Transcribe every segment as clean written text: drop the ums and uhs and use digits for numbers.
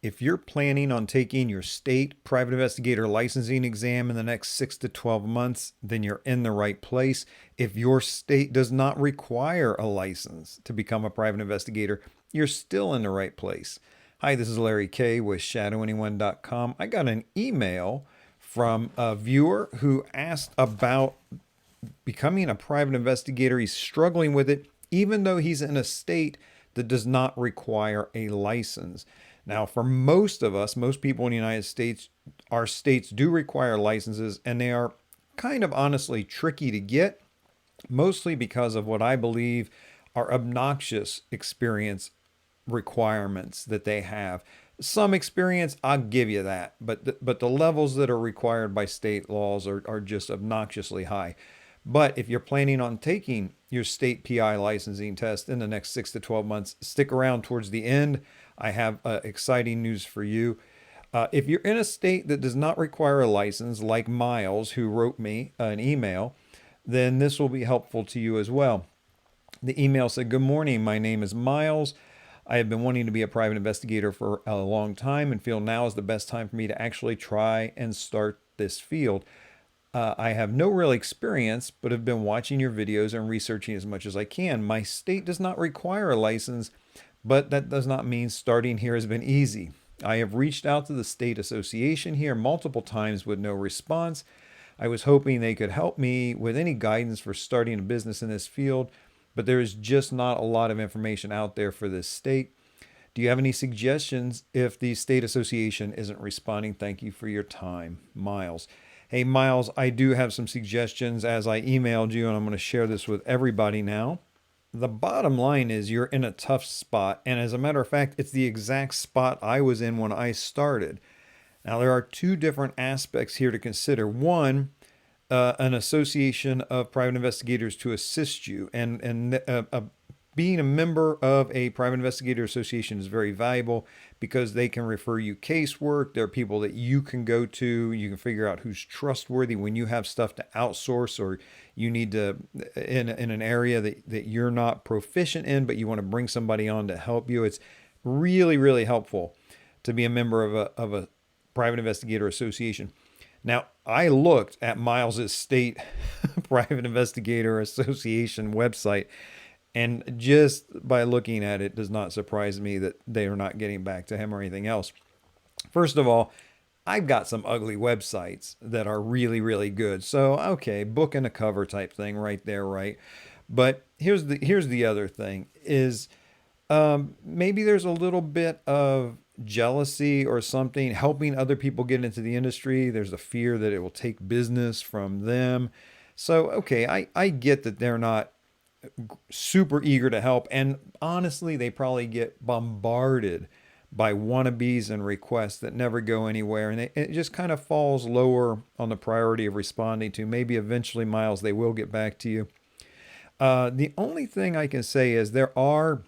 If you're planning on taking your state private investigator licensing exam in the next 6 to 12 months, then you're in the right place. If your state does not require a license to become a private investigator, you're still in the right place. Hi, this is Larry Kaye with ShadowAnyone.com. I got an email from a viewer who asked about becoming a private investigator. He's struggling with it, even though he's in a state that does not require a license. Now, for most of us, most people in the United States, our states do require licenses, and they are kind of honestly tricky to get, mostly because of what I believe are obnoxious experience requirements that they have. Some experience, I'll give you that, but the levels that are required by state laws are just obnoxiously high. But if you're planning on taking your state PI licensing test in the next 6 to 12 months, stick around towards the end. I have exciting news for you. If you're in a state that does not require a license, like Miles, who wrote me an email, then this will be helpful to you as well. The email said, "Good morning. My name is Miles. I have been wanting to be a private investigator for a long time and feel now is the best time for me to actually try and start this field. I have no real experience, but have been watching your videos and researching as much as I can. My state does not require a license, but that does not mean starting here has been easy. I have reached out to the state association here multiple times with no response. I was hoping they could help me with any guidance for starting a business in this field, but there is just not a lot of information out there for this state. Do you have any suggestions if the state association isn't responding? Thank you for your time, Miles." Hey, Miles, I do have some suggestions as I emailed you, and I'm going to share this with everybody now. The bottom line is you're in a tough spot, and as a matter of fact, it's the exact spot I was in when I started. Now, there are two different aspects here to consider. One, an association of private investigators to assist you, and being a member of a private investigator association is very valuable because they can refer you casework. There are people that you can go to. You can figure out who's trustworthy when you have stuff to outsource or you need to in an area that you're not proficient in, but you want to bring somebody on to help you. It's really, really helpful to be a member of a private investigator association. Now, I looked at Miles's state private investigator association website, and just by looking at it does not surprise me that they are not getting back to him or anything else. First of all, I've got some ugly websites that are really, really good. So, okay, book and a cover type thing right there, right? But here's the other thing is maybe there's a little bit of jealousy or something helping other people get into the industry. There's a fear that it will take business from them. So, okay, I get that they're not super eager to help. And honestly, they probably get bombarded by wannabes and requests that never go anywhere. And it just kind of falls lower on the priority of responding to. Maybe eventually, Miles, they will get back to you. The only thing I can say is there are,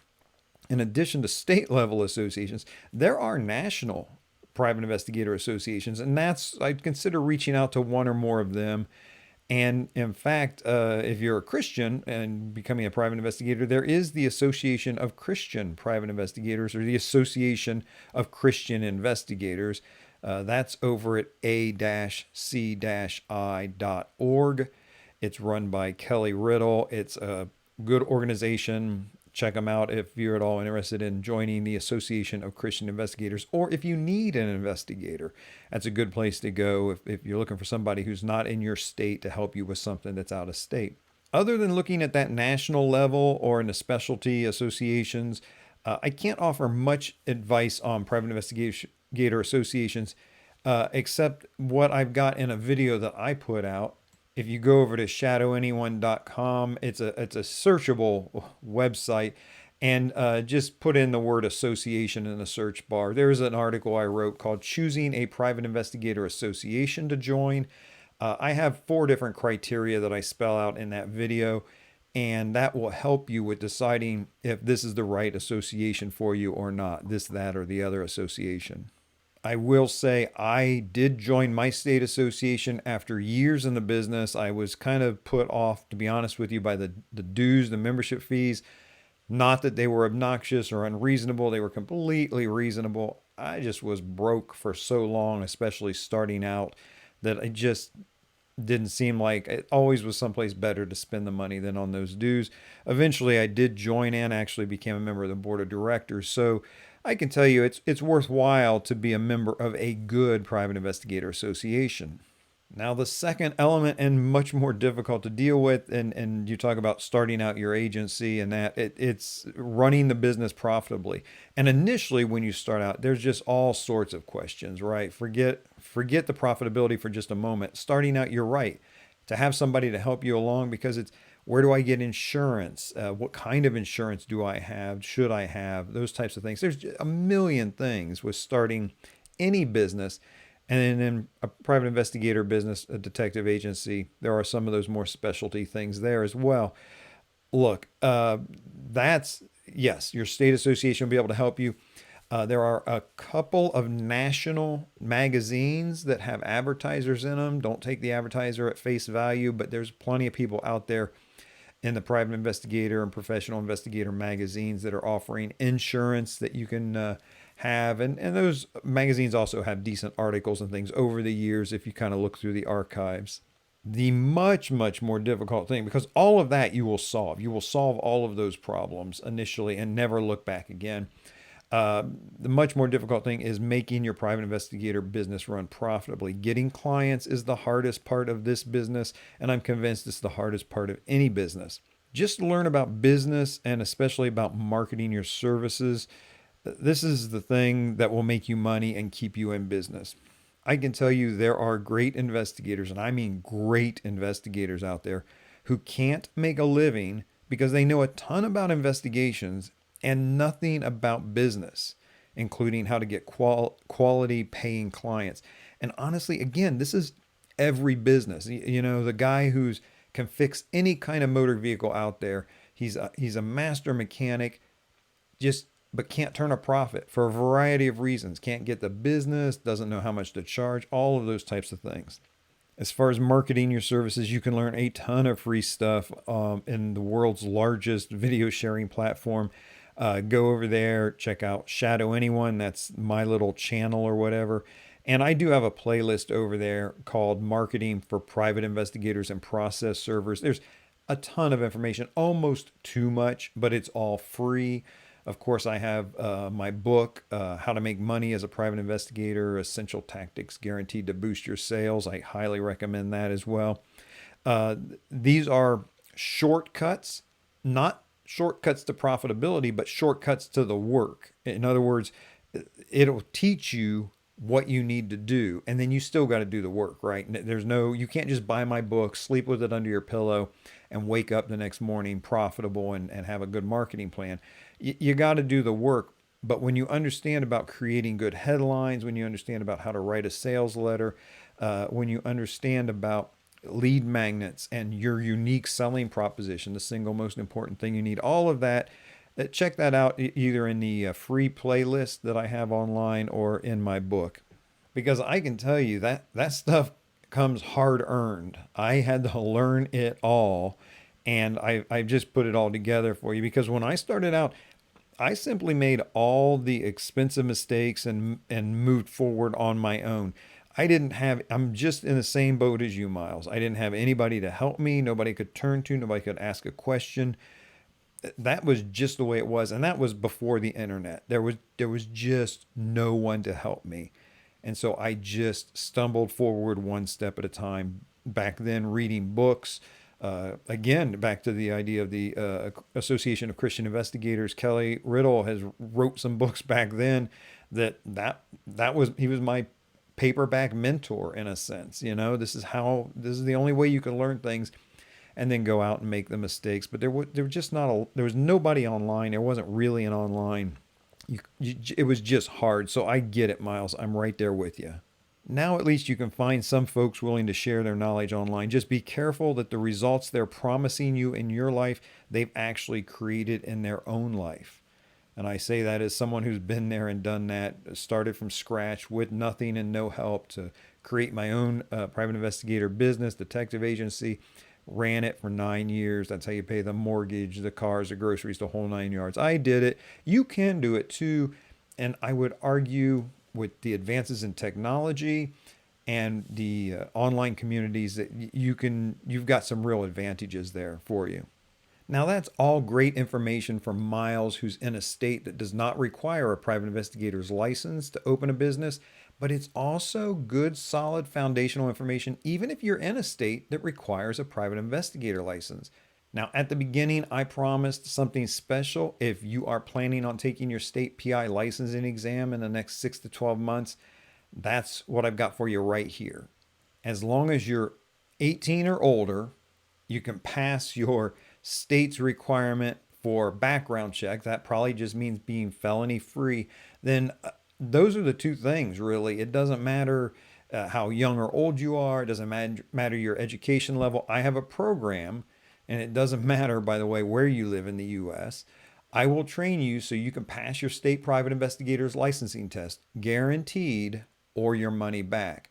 in addition to state level associations, there are national private investigator associations. And I'd consider reaching out to one or more of them. And in fact, if you're a Christian and becoming a private investigator, there is the Association of Christian Private Investigators, or the Association of Christian Investigators. That's over at a-c-i.org. It's run by Kelly Riddle. It's a good organization. Check them out if you're at all interested in joining the Association of Christian Investigators, or if you need an investigator. That's a good place to go if you're looking for somebody who's not in your state to help you with something that's out of state. Other than looking at that national level or in the specialty associations, I can't offer much advice on private investigator associations except what I've got in a video that I put out. If you go over to ShadowAnyone.com, it's a searchable website, and just put in the word association in the search bar. There's an article I wrote called "Choosing a Private Investigator Association to Join." I have 4 different criteria that I spell out in that video, and that will help you with deciding if this is the right association for you or not, this, that, or the other association. I will say I did join my state association after years in the business. I was kind of put off, to be honest with you, by the dues, the membership fees. Not that they were obnoxious or unreasonable. They were completely reasonable. I just was broke for so long, especially starting out, that I just didn't seem like it always was someplace better to spend the money than on those dues. Eventually, I did join in, actually became a member of the board of directors. So I can tell you it's worthwhile to be a member of a good private investigator association. Now, the second element, and much more difficult to deal with, and you talk about starting out your agency and that, it's running the business profitably. And initially, when you start out, there's just all sorts of questions, right? Forget the profitability for just a moment. Starting out, you're right. To have somebody to help you along, because it's, where do I get insurance? What kind of insurance do I have? Should I have? Those types of things. There's a million things with starting any business. And then in a private investigator business, a detective agency, there are some of those more specialty things there as well. Look, that's, yes, your state association will be able to help you. There are a couple of national magazines that have advertisers in them. Don't take the advertiser at face value, but there's plenty of people out there in the private investigator and professional investigator magazines that are offering insurance that you can have. And those magazines also have decent articles and things over the years if you kind of look through the archives. The much, much more difficult thing, because all of that you will solve. You will solve all of those problems initially and never look back again. The much more difficult thing is making your private investigator business run profitably. Getting clients is the hardest part of this business, and I'm convinced it's the hardest part of any business. Just learn about business and especially about marketing your services. This is the thing that will make you money and keep you in business. I can tell you there are great investigators, and I mean great investigators out there, who can't make a living because they know a ton about investigations and nothing about business, including how to get quality paying clients. And honestly, again, this is every business. You know, the guy who's can fix any kind of motor vehicle out there, he's a master mechanic, just but can't turn a profit for a variety of reasons. Can't get the business, doesn't know how much to charge, all of those types of things. As far as marketing your services, you can learn a ton of free stuff in the world's largest video sharing platform. Go over there, check out ShadowAnyone. That's my little channel or whatever. And I do have a playlist over there called Marketing for Private Investigators and Process Servers. There's a ton of information, almost too much, but it's all free. Of course, I have my book, How to Make Money as a Private Investigator, Essential Tactics Guaranteed to Boost Your Sales. I highly recommend that as well. These are shortcuts, not shortcuts to profitability, but shortcuts to the work. In other words, it'll teach you what you need to do, and then you still got to do the work, right? You can't just buy my book, sleep with it under your pillow, and wake up the next morning profitable and have a good marketing plan. You got to do the work. But when you understand about creating good headlines, when you understand about how to write a sales letter, when you understand about lead magnets and your unique selling proposition, the single most important thing you need, all of that, check that out either in the free playlist that I have online or in my book. Because I can tell you that stuff comes hard earned. I had to learn it all, and I just put it all together for you. Because when I started out, I simply made all the expensive mistakes and moved forward on my own. I'm just in the same boat as you, Miles. I didn't have anybody to help me, nobody could turn to, nobody could ask a question. That was just the way it was. And that was before the internet. There was just no one to help me. And so I just stumbled forward one step at a time. Back then, reading books, again, back to the idea of the Association of Christian Investigators. Kelly Riddle has wrote some books back then he was my paperback mentor in a sense. You know, this is the only way you can learn things, and then go out and make the mistakes. But there was nobody online. There wasn't really an online. It was just hard. So I get it, Miles. I'm right there with you. Now at least you can find some folks willing to share their knowledge online. Just be careful that the results they're promising you in your life, they've actually created in their own life. And I say that as someone who's been there and done that, started from scratch with nothing and no help to create my own private investigator business, detective agency, ran it for 9 years. That's how you pay the mortgage, the cars, the groceries, the whole 9 yards. I did it. You can do it too. And I would argue with the advances in technology and the online communities that you've got some real advantages there for you. Now, that's all great information from Miles, who's in a state that does not require a private investigator's license to open a business, but it's also good, solid foundational information, even if you're in a state that requires a private investigator license. Now, at the beginning, I promised something special. If you are planning on taking your state PI licensing exam in the next 6 to 12 months, that's what I've got for you right here. As long as you're 18 or older, you can pass your state's requirement for background check. That probably just means being felony free. Then those are the two things, really. It doesn't matter how young or old you are, it doesn't matter your education level. I have a program, and it doesn't matter, by the way, where you live in the US. I will train you so you can pass your state private investigator's licensing test, guaranteed, or your money back.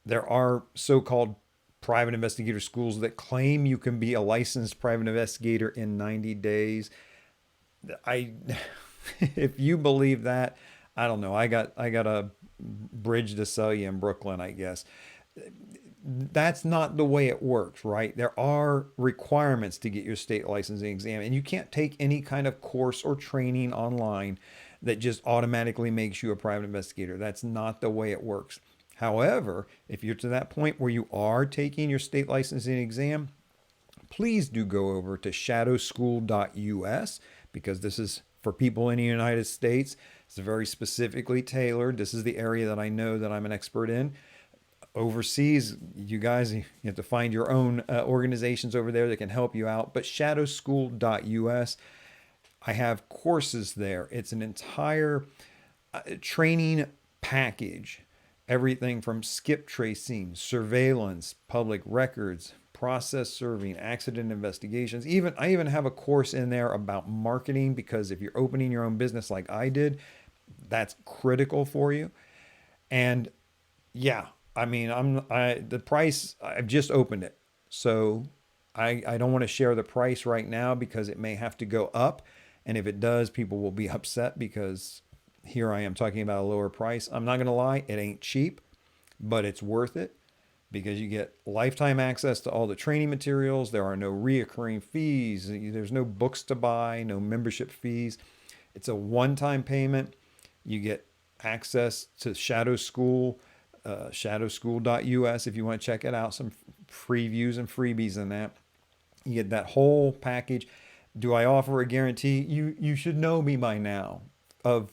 There are so called private investigator schools that claim you can be a licensed private investigator in 90 days. I if you believe that, I don't know. I got a bridge to sell you in Brooklyn, I guess. That's not the way it works, right? There are requirements to get your state licensing exam, and you can't take any kind of course or training online that just automatically makes you a private investigator. That's not the way it works. However, if you're to that point where you are taking your state licensing exam, please do go over to shadowschool.us, because this is for people in the United States. It's very specifically tailored. This is the area that I know that I'm an expert in. Overseas, you guys, you have to find your own organizations over there that can help you out. But shadowschool.us, I have courses there. It's an entire training package. Everything from skip tracing, surveillance, public records, process serving, accident investigations. I even have a course in there about marketing, because if you're opening your own business like I did, that's critical for you. And yeah, I mean, the price, I've just opened it. So I don't want to share the price right now because it may have to go up. And if it does, people will be upset because here I am talking about a lower price. I'm not going to lie, it ain't cheap, but it's worth it because you get lifetime access to all the training materials. There are no reoccurring fees. There's no books to buy, no membership fees. It's a one-time payment. You get access to Shadow School, shadowschool.us if you want to check it out. Some previews and freebies in that. You get that whole package. Do I offer a guarantee? You should know me by now. Of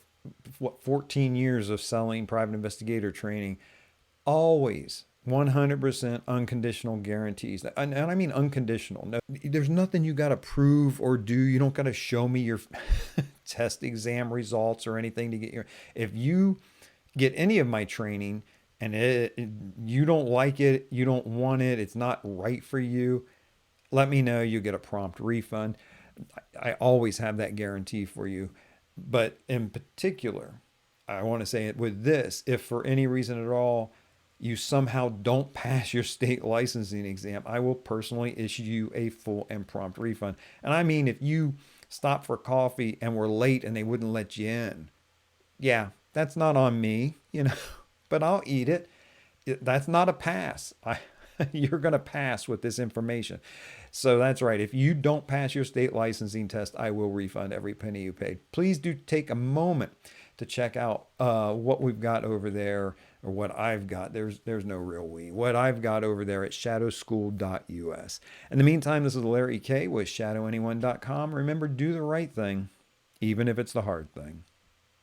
14 years of selling private investigator training, always 100% unconditional guarantees. And I mean unconditional. No, there's nothing you got to prove or do. You don't got to show me your test exam results or anything to get your. If you get any of my training and you don't like it, you don't want it, it's not right for you, let me know. You get a prompt refund. I always have that guarantee for you. But in particular, I want to say it with this: if for any reason at all you somehow don't pass your state licensing exam, I will personally issue you a full and prompt refund. And I mean, if you stop for coffee and were late and they wouldn't let you in, yeah, that's not on me, but I'll eat it. That's not a pass. You're going to pass with this information. So that's right. If you don't pass your state licensing test, I will refund every penny you paid. Please do take a moment to check out what we've got over there, or what I've got. There's no real we. What I've got over there at shadowschool.us. In the meantime, this is Larry Kaye with ShadowAnyone.com. Remember, do the right thing, even if it's the hard thing.